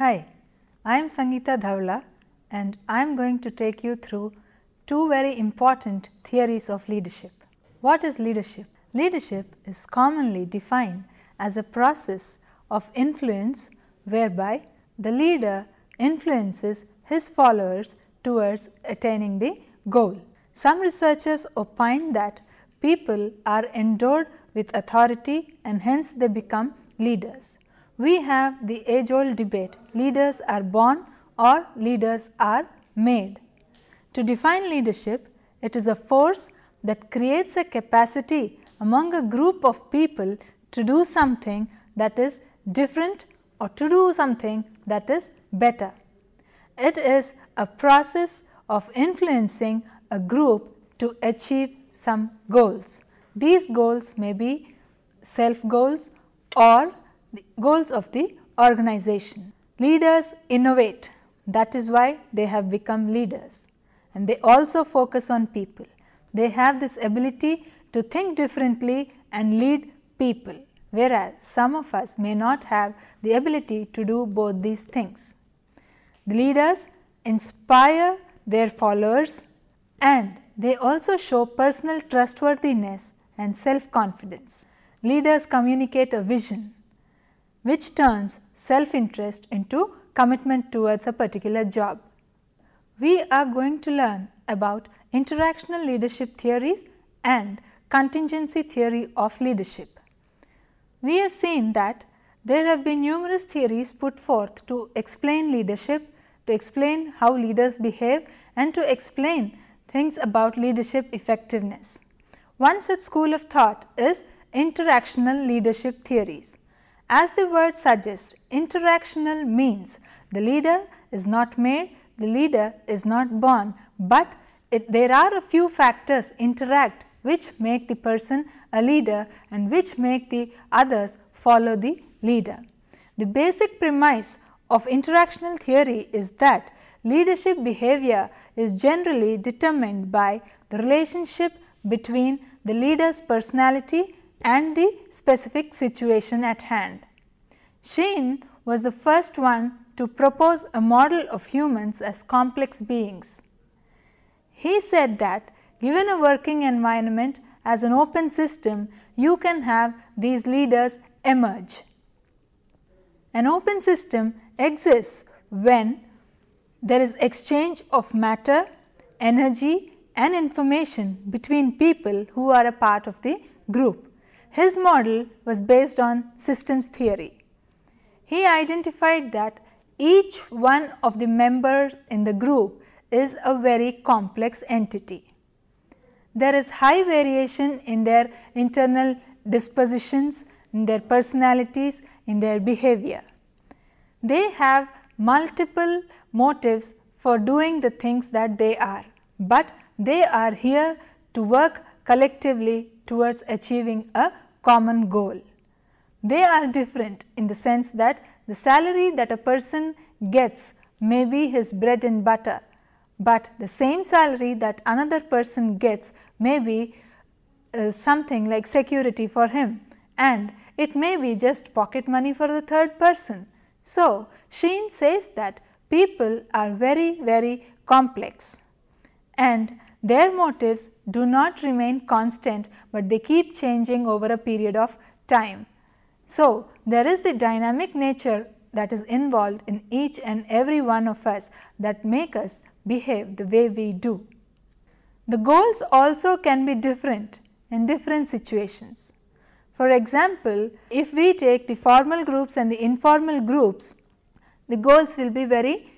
Hi, I am Sangeeta Dhawla and I am going to take you through two very important theories of leadership. What is leadership? Leadership is commonly defined as a process of influence whereby the leader influences his followers towards attaining the goal. Some researchers opine that people are endowed with authority and hence they become leaders. We have the age-old debate, leaders are born or leaders are made. To define leadership, it is a force that creates a capacity among a group of people to do something that is different or to do something that is better. It is a process of influencing a group to achieve some goals. These goals may be self goals or the goals of the organization. Leaders innovate, that is why they have become leaders, and they also focus on people. They have this ability to think differently and lead people, whereas some of us may not have the ability to do both these things. The leaders inspire their followers and they also show personal trustworthiness and self-confidence. Leaders communicate a vision which turns self-interest into commitment towards a particular job. We are going to learn about interactional leadership theories and contingency theory of leadership. We have seen that there have been numerous theories put forth to explain leadership, to explain how leaders behave and to explain things about leadership effectiveness. One such school of thought is interactional leadership theories. As the word suggests, interactional means the leader is not made, the leader is not born, but there are a few factors interact which make the person a leader and which make the others follow the leader. The basic premise of interactional theory is that leadership behavior is generally determined by the relationship between the leader's personality and the specific situation at hand. Schein was the first one to propose a model of humans as complex beings. He said that given a working environment as an open system, you can have these leaders emerge. An open system exists when there is exchange of matter, energy and information between people who are a part of the group. His model was based on systems theory. He identified that each one of the members in the group is a very complex entity. There is high variation in their internal dispositions, in their personalities, in their behavior. They have multiple motives for doing the things that they are, but they are here to work collectively towards achieving a common goal. They are different in the sense that the salary that a person gets may be his bread and butter, but the same salary that another person gets may be something like security for him, and it may be just pocket money for the third person. So, Schein says that people are very complex and their motives do not remain constant, but they keep changing over a period of time. So, there is the dynamic nature that is involved in each and every one of us that make us behave the way we do. The goals also can be different in different situations. For example, if we take the formal groups and the informal groups, the goals will be very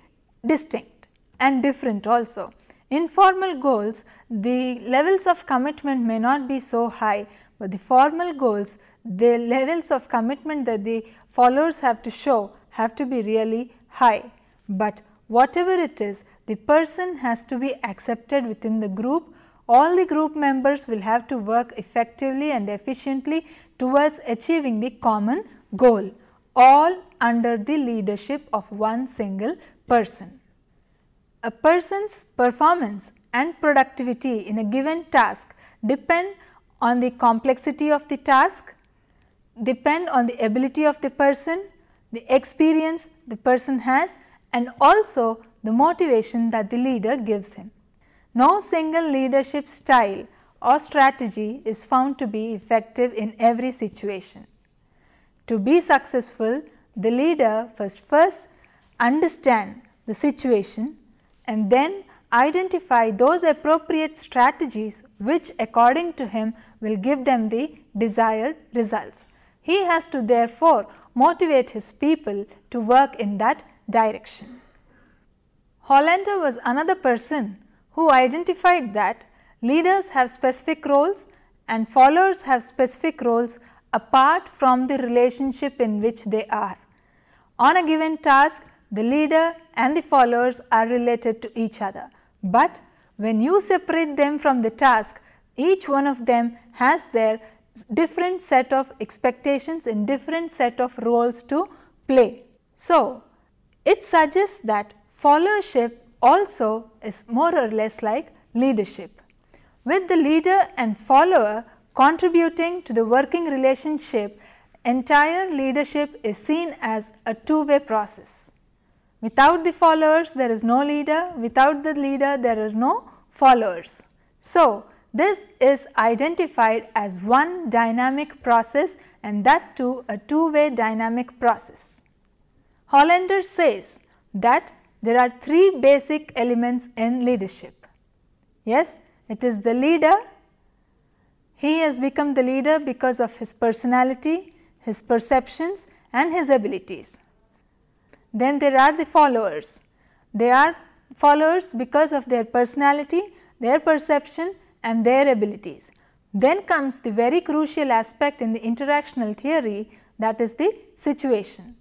distinct and different also. Informal goals, the levels of commitment may not be so high, but the formal goals, the levels of commitment that the followers have to show have to be really high. But whatever it is, the person has to be accepted within the group. All the group members will have to work effectively and efficiently towards achieving the common goal, all under the leadership of one single person. A person's performance and productivity in a given task depend on the complexity of the task, depend on the ability of the person, the experience the person has, and also the motivation that the leader gives him. No single leadership style or strategy is found to be effective in every situation. To be successful, the leader first understand the situation and then identify those appropriate strategies which according to him will give them the desired results. He has to therefore motivate his people to work in that direction. Hollander was another person who identified that leaders have specific roles and followers have specific roles apart from the relationship in which they are. On a given task, the leader and the followers are related to each other, but when you separate them from the task, each one of them has their different set of expectations and different set of roles to play. So, it suggests that followership also is more or less like leadership, with the leader and follower contributing to the working relationship. Entire leadership is seen as a two-way process. Without the followers there is no leader, without the leader there are no followers. So, this is identified as one dynamic process, and that too a two-way dynamic process. Hollander says that there are three basic elements in leadership. Yes, it is the leader. He has become the leader because of his personality, his perceptions and his abilities. Then there are the followers. They are followers because of their personality, their perception and their abilities. Then comes the very crucial aspect in the interactional theory, that is the situation.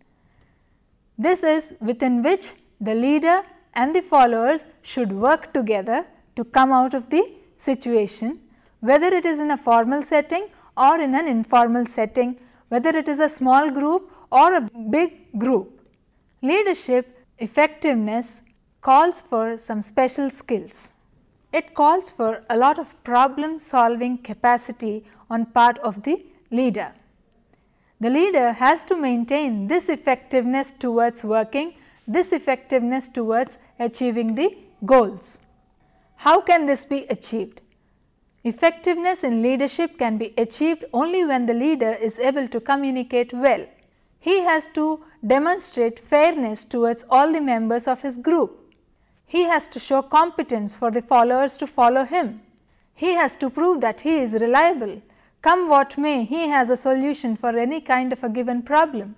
This is within which the leader and the followers should work together to come out of the situation, whether it is in a formal setting or in an informal setting, whether it is a small group or a big group. Leadership effectiveness calls for some special skills. It calls for a lot of problem solving capacity on part of the leader. The leader has to maintain this effectiveness towards working, this effectiveness towards achieving the goals. How can this be achieved? Effectiveness in leadership can be achieved only when the leader is able to communicate well. He has to demonstrate fairness towards all the members of his group. He has to show competence for the followers to follow him. He has to prove that he is reliable. Come what may, he has a solution for any kind of a given problem.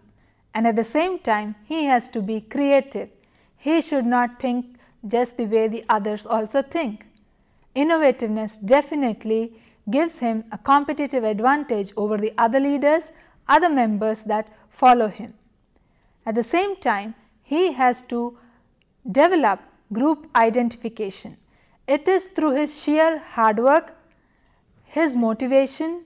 And at the same time, he has to be creative. He should not think just the way the others also think. Innovativeness definitely gives him a competitive advantage over the other leaders, other members that follow him. At the same time, he has to develop group identification. It is through his sheer hard work, his motivation,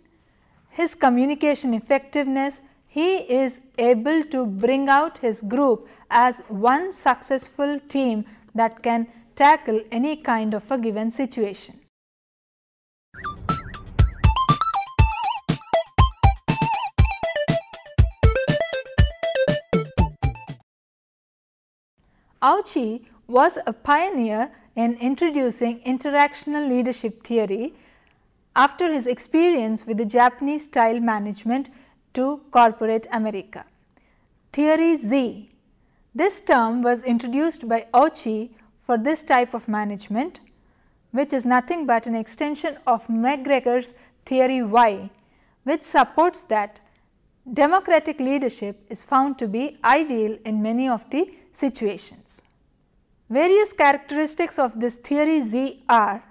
his communication effectiveness, he is able to bring out his group as one successful team that can tackle any kind of a given situation. Ouchi was a pioneer in introducing interactional leadership theory after his experience with the Japanese style management to corporate America. Theory Z. This term was introduced by Ouchi for this type of management, which is nothing but an extension of McGregor's theory Y, which supports that democratic leadership is found to be ideal in many of the situations. Various characteristics of this theory Z are: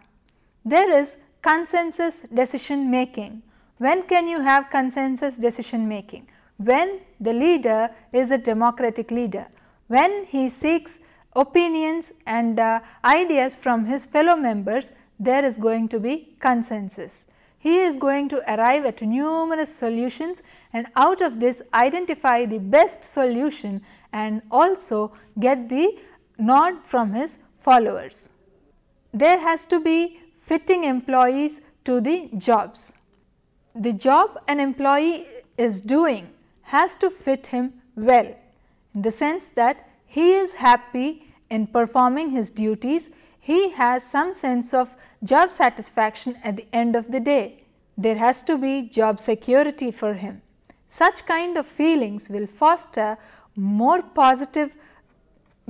there is consensus decision making. When can you have consensus decision making? When the leader is a democratic leader, when he seeks opinions and ideas from his fellow members, there is going to be consensus. He is going to arrive at numerous solutions and out of this identify the best solution and also get the nod from his followers. There has to be fitting employees to the jobs. The job an employee is doing has to fit him well. in the sense that he is happy in performing his duties, he has some sense of job satisfaction at the end of the day. There has to be job security for him. Such kind of feelings will foster more positive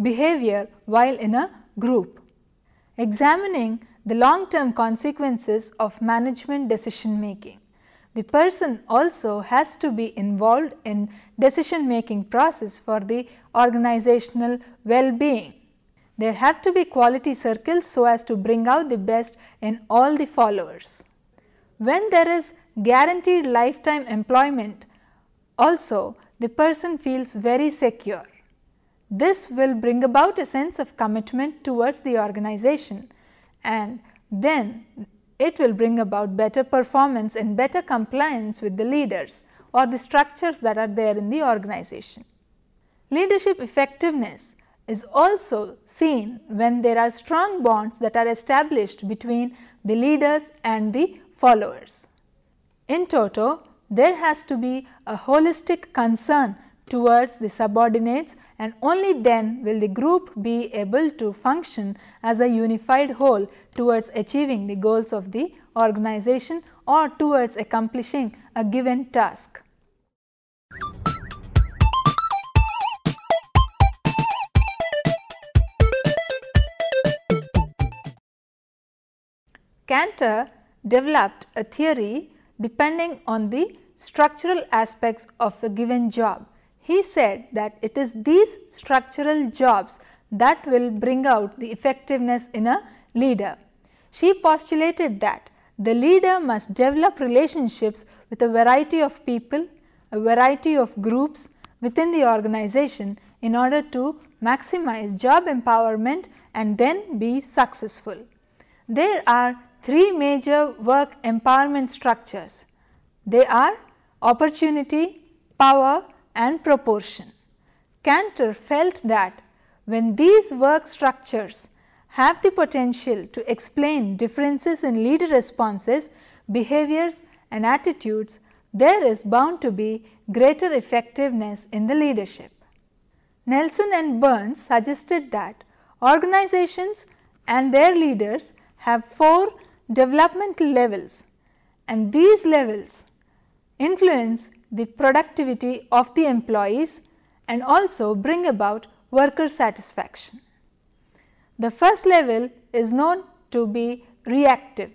behavior while in a group. Examining the long-term consequences of management decision making. The person also has to be involved in decision making process for the organizational well-being. There have to be quality circles so as to bring out the best in all the followers. When there is guaranteed lifetime employment, also the person feels very secure. This will bring about a sense of commitment towards the organization, and then it will bring about better performance and better compliance with the leaders or the structures that are there in the organization. Leadership effectiveness is also seen when there are strong bonds that are established between the leaders and the followers. In toto, there has to be a holistic concern towards the subordinates, and only then will the group be able to function as a unified whole towards achieving the goals of the organization or towards accomplishing a given task. Kanter developed a theory depending on the structural aspects of a given job. He said that it is these structural jobs that will bring out the effectiveness in a leader. She postulated that the leader must develop relationships with a variety of people, a variety of groups within the organization in order to maximize job empowerment and then be successful. There are three major work empowerment structures. They are opportunity, power, and proportion. Kanter felt that when these work structures have the potential to explain differences in leader responses, behaviors and attitudes, there is bound to be greater effectiveness in the leadership. Nelson and Burns suggested that organizations and their leaders have 4 developmental levels, and these levels influence the productivity of the employees and also bring about worker satisfaction. The first level is known to be reactive.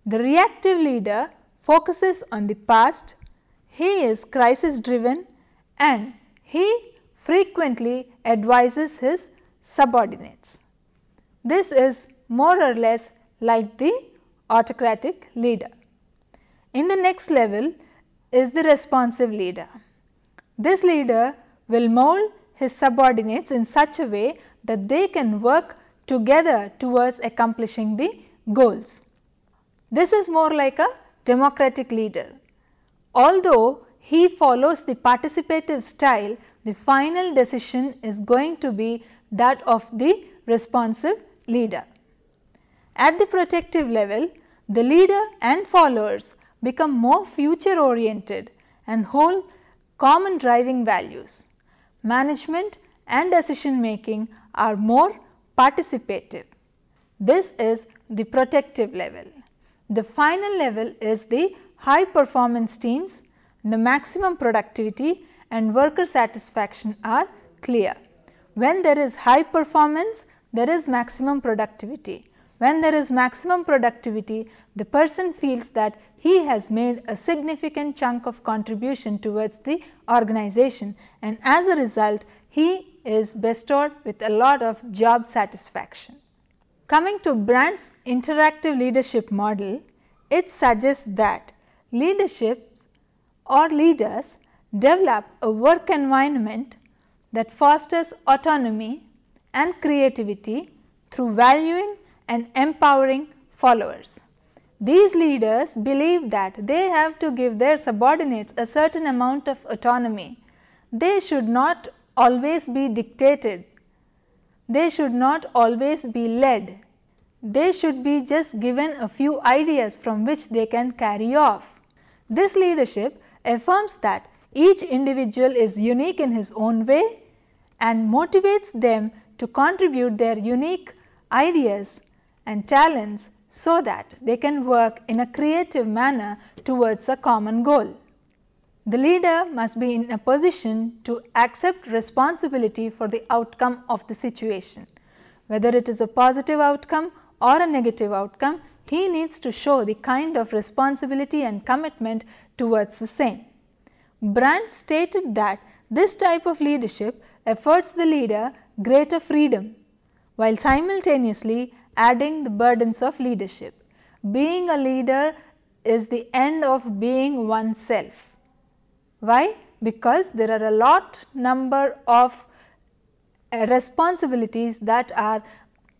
The reactive leader focuses on the past, he is crisis driven, and he frequently advises his subordinates. This is more or less like the autocratic leader. In the next level is the responsive leader. This leader will mold his subordinates in such a way that they can work together towards accomplishing the goals. This is more like a democratic leader. Although he follows the participative style, the final decision is going to be that of the responsive leader. At the protective level, the leader and followers become more future oriented and hold common driving values. Management and decision making are more participative. This is the protective level. The final level is the high performance teams. The maximum productivity and worker satisfaction are clear. When there is high performance, there is maximum productivity. When there is maximum productivity, the person feels that he has made a significant chunk of contribution towards the organization, and as a result he is bestowed with a lot of job satisfaction. Coming to Brandt's interactive leadership model, it suggests that leaderships or leaders develop a work environment that fosters autonomy and creativity through valuing and empowering followers. These leaders believe that they have to give their subordinates a certain amount of autonomy. They should not always be dictated. They should not always be led. They should be just given a few ideas from which they can carry off. This leadership affirms that each individual is unique in his own way and motivates them to contribute their unique ideas and talents so that they can work in a creative manner towards a common goal. The leader must be in a position to accept responsibility for the outcome of the situation. Whether it is a positive outcome or a negative outcome, he needs to show the kind of responsibility and commitment towards the same. Brandt stated that this type of leadership affords the leader greater freedom, while simultaneously adding the burdens of leadership. Being a leader is the end of being oneself. Why? Because there are a number of responsibilities that are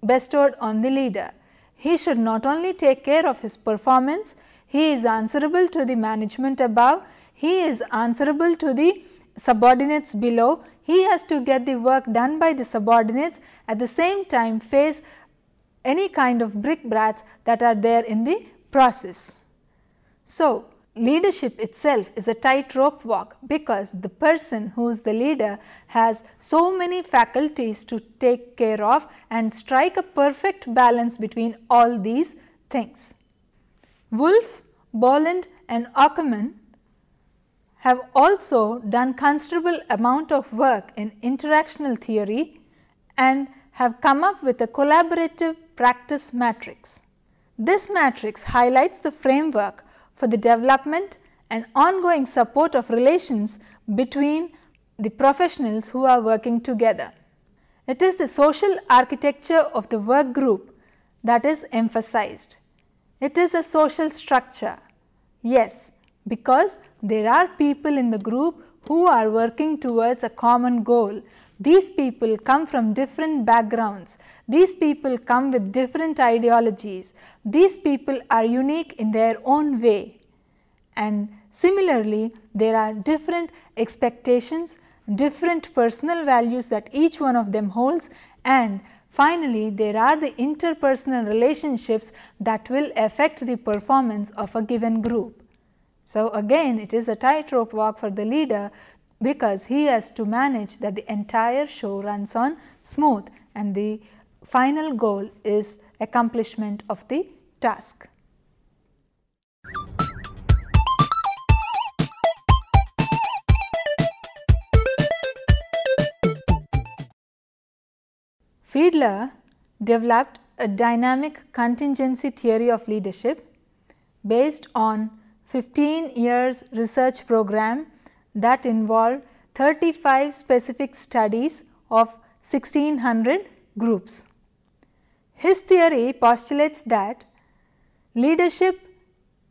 bestowed on the leader. He should not only take care of his performance, he is answerable to the management above, he is answerable to the subordinates below, he has to get the work done by the subordinates, at the same time face any kind of brickbats that are there in the process. So, leadership itself is a tightrope walk because the person who is the leader has so many faculties to take care of and strike a perfect balance between all these things. Wolf, Boland and Aukerman have also done considerable amount of work in interactional theory and have come up with a collaborative practice matrix. This matrix highlights the framework for the development and ongoing support of relations between the professionals who are working together. It is the social architecture of the work group that is emphasized. It is a social structure. Yes, because there are people in the group who are working towards a common goal. These people come from different backgrounds. These people come with different ideologies. These people are unique in their own way. And similarly, there are different expectations, different personal values that each one of them holds, and finally, there are the interpersonal relationships that will affect the performance of a given group. So, again it is a tightrope walk for the leader because he has to manage that the entire show runs on smooth and the final goal is accomplishment of the task. Fiedler developed a dynamic contingency theory of leadership based on 15 years research program that involved 35 specific studies of 1600 groups. His theory postulates that leadership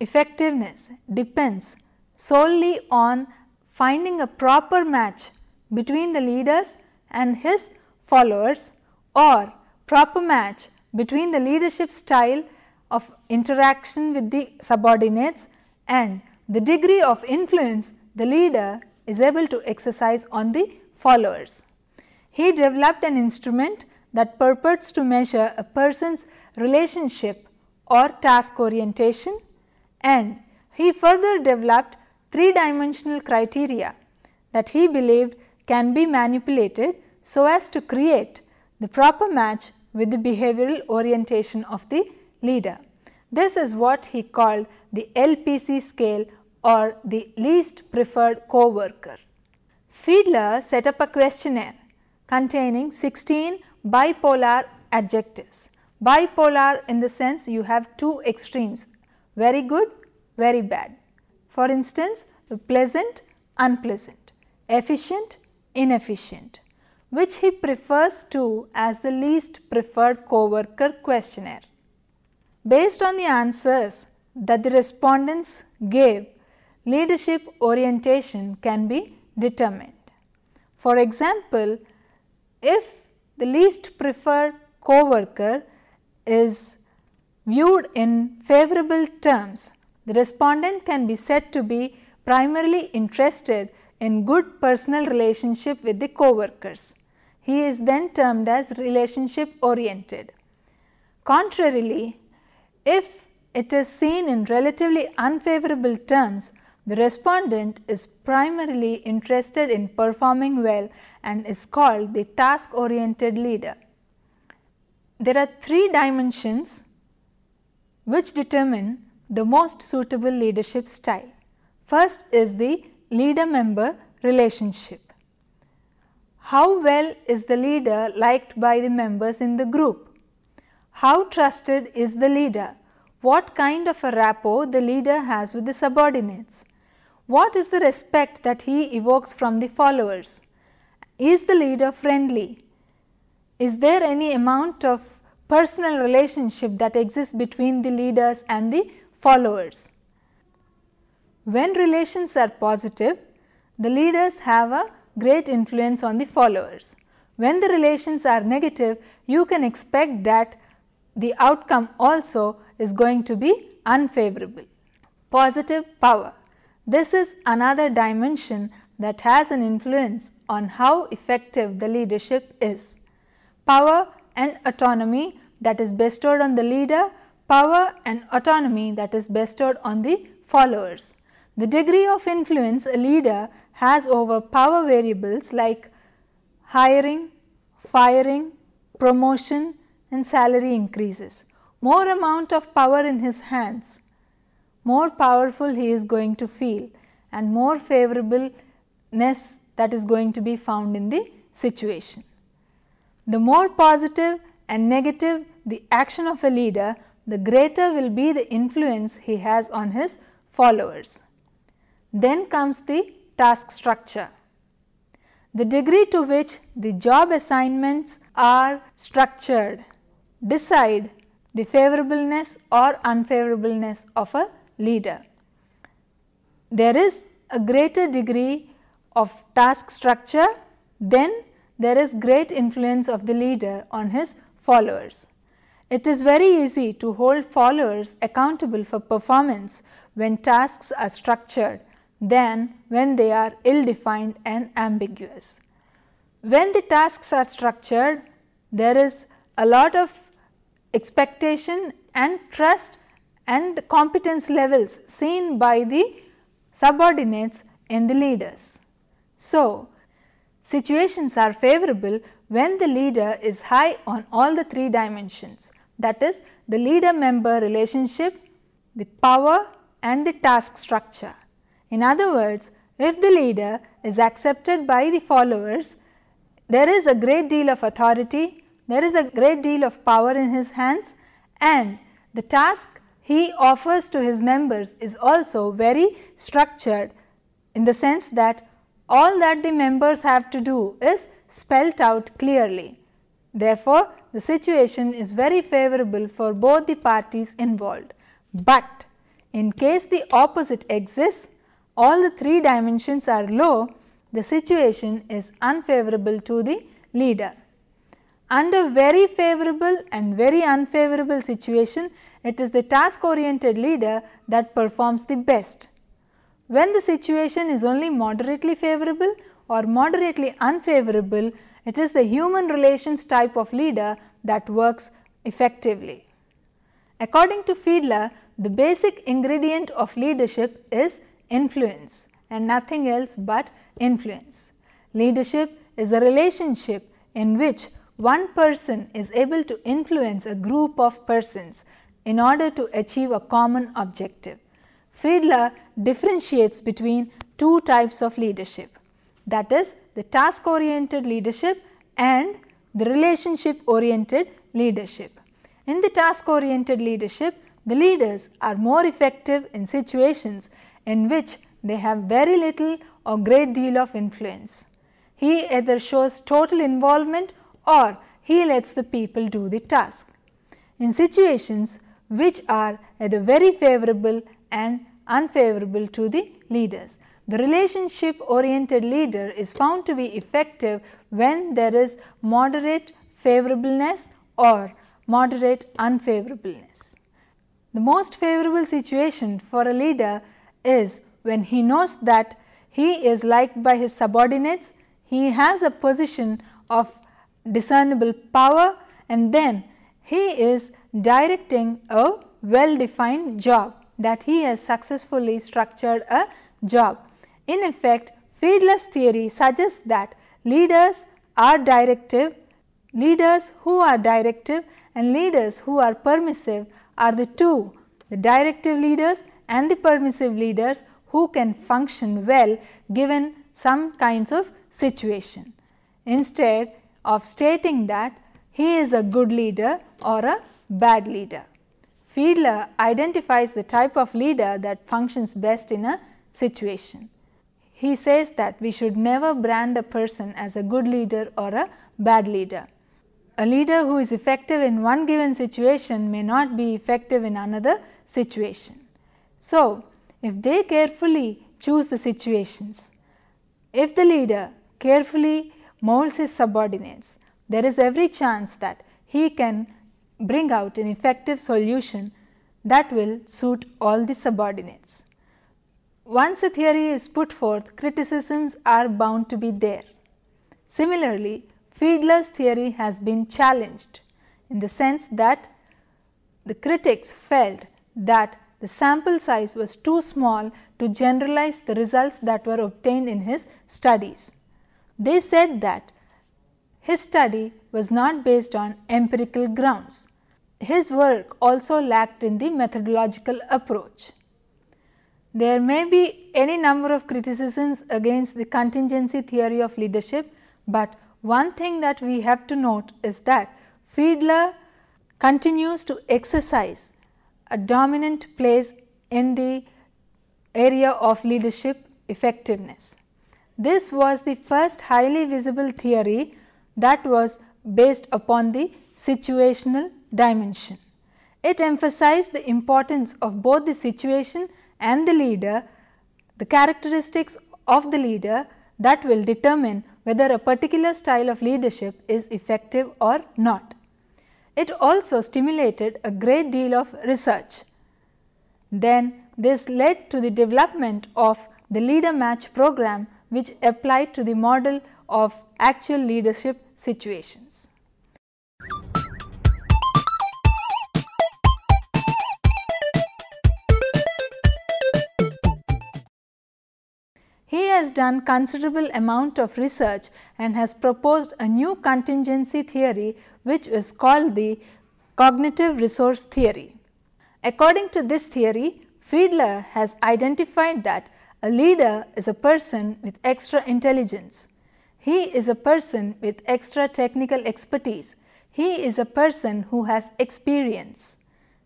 effectiveness depends solely on finding a proper match between the leaders and his followers or proper match between the leadership style of interaction with the subordinates and the degree of influence the leader is able to exercise on the followers. He developed an instrument that purports to measure a person's relationship or task orientation, and he further developed three-dimensional criteria that he believed can be manipulated so as to create the proper match with the behavioral orientation of the leader. This is what he called the LPC scale or the least preferred co-worker. Fiedler set up a questionnaire containing 16 bipolar adjectives. Bipolar in the sense you have two extremes, very good, very bad. For instance, pleasant, unpleasant, efficient, inefficient, which he prefers to as the least preferred co-worker questionnaire. Based on the answers that the respondents gave, leadership orientation can be determined. For example, if the least preferred co-worker is viewed in favorable terms, the respondent can be said to be primarily interested in good personal relationship with the co-workers. He is then termed as relationship oriented. Contrarily, if it is seen in relatively unfavorable terms, The respondent is primarily interested in performing well and is called the task-oriented leader. There are 3 dimensions which determine the most suitable leadership style. First is the leader-member relationship. How well is the leader liked by the members in the group? How trusted is the leader? What kind of a rapport the leader has with the subordinates? What is the respect that he evokes from the followers? Is the leader friendly? Is there any amount of personal relationship that exists between the leaders and the followers? When relations are positive, the leaders have a great influence on the followers. When the relations are negative, you can expect that the outcome also is going to be unfavorable. Positive power. This is another dimension that has an influence on how effective the leadership is. Power and autonomy that is bestowed on the leader, power and autonomy that is bestowed on the followers. The degree of influence a leader has over power variables like hiring, firing, promotion and salary increases. More amount of power in his hands, more powerful he is going to feel, and more favorableness that is going to be found in the situation. The more positive and negative the action of a leader, the greater will be the influence he has on his followers. Then comes the task structure. The degree to which the job assignments are structured decide the favorableness or unfavorableness of a leader. There is a greater degree of task structure, then there is great influence of the leader on his followers. It is very easy to hold followers accountable for performance when tasks are structured than when they are ill-defined and ambiguous. When the tasks are structured, there is a lot of expectation and trust and competence levels seen by the subordinates in the leaders. So, situations are favorable when the leader is high on all the 3 dimensions, that is the leader-member relationship, the power and the task structure. In other words, if the leader is accepted by the followers, there is a great deal of authority, there is a great deal of power in his hands, and the task he offers to his members is also very structured in the sense that all that the members have to do is spelt out clearly. Therefore, the situation is very favorable for both the parties involved. But in case the opposite exists, all the 3 dimensions are low, the situation is unfavorable to the leader. Under very favorable and very unfavorable situation, it is the task oriented leader that performs the best. When the situation is only moderately favorable or moderately unfavorable, it is the human relations type of leader that works effectively. According to Fiedler, the basic ingredient of leadership is influence and nothing else but influence. Leadership is a relationship in which one person is able to influence a group of persons in order to achieve a common objective. Fiedler differentiates between 2 types of leadership, that is the task oriented leadership and the relationship oriented leadership. In the task oriented leadership, the leaders are more effective in situations in which they have very little or great deal of influence. He either shows total involvement or he lets the people do the task. In situations which are either very favorable and unfavorable to the leaders, the relationship oriented leader is found to be effective when there is moderate favorableness or moderate unfavorableness. The most favorable situation for a leader is when he knows that he is liked by his subordinates, he has a position of discernible power, and then he is directing a well defined job, that he has successfully structured a job. In effect, Fiedler's theory suggests that leaders who are directive and leaders who are permissive are the two, the directive leaders and the permissive leaders who can function well given some kinds of situation, instead of stating that he is a good leader or a bad leader. Fiedler identifies the type of leader that functions best in a situation. He says that we should never brand a person as a good leader or a bad leader. A leader who is effective in one given situation may not be effective in another situation. So, if they carefully choose the situations, if the leader carefully molds his subordinates, there is every chance that he can bring out an effective solution that will suit all the subordinates. Once a theory is put forth, criticisms are bound to be there. Similarly, Fiedler's theory has been challenged in the sense that the critics felt that the sample size was too small to generalize the results that were obtained in his studies. They said that his study was not based on empirical grounds. His work also lacked in the methodological approach. There may be any number of criticisms against the contingency theory of leadership, but one thing that we have to note is that Fiedler continues to exercise a dominant place in the area of leadership effectiveness. This was the first highly visible theory that was based upon the situational dimension. It emphasized the importance of both the situation and the leader, the characteristics of the leader that will determine whether a particular style of leadership is effective or not. It also stimulated a great deal of research. Then this led to the development of the leader match program, which applied to the model of actual leadership situations. He has done considerable amount of research and has proposed a new contingency theory, which is called the cognitive resource theory. According to this theory, Fiedler has identified that a leader is a person with extra intelligence. He is a person with extra technical expertise. He is a person who has experience.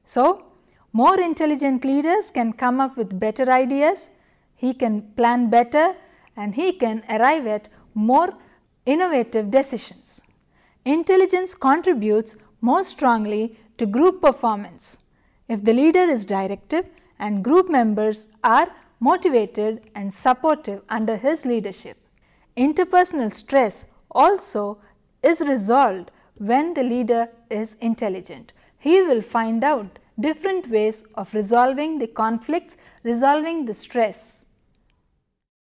So, more intelligent leaders can come up with better ideas, he can plan better, and he can arrive at more innovative decisions. Intelligence contributes more strongly to group performance if the leader is directive and group members are motivated and supportive under his leadership. Interpersonal stress also is resolved when the leader is intelligent. He will find out different ways of resolving the conflicts, resolving the stress.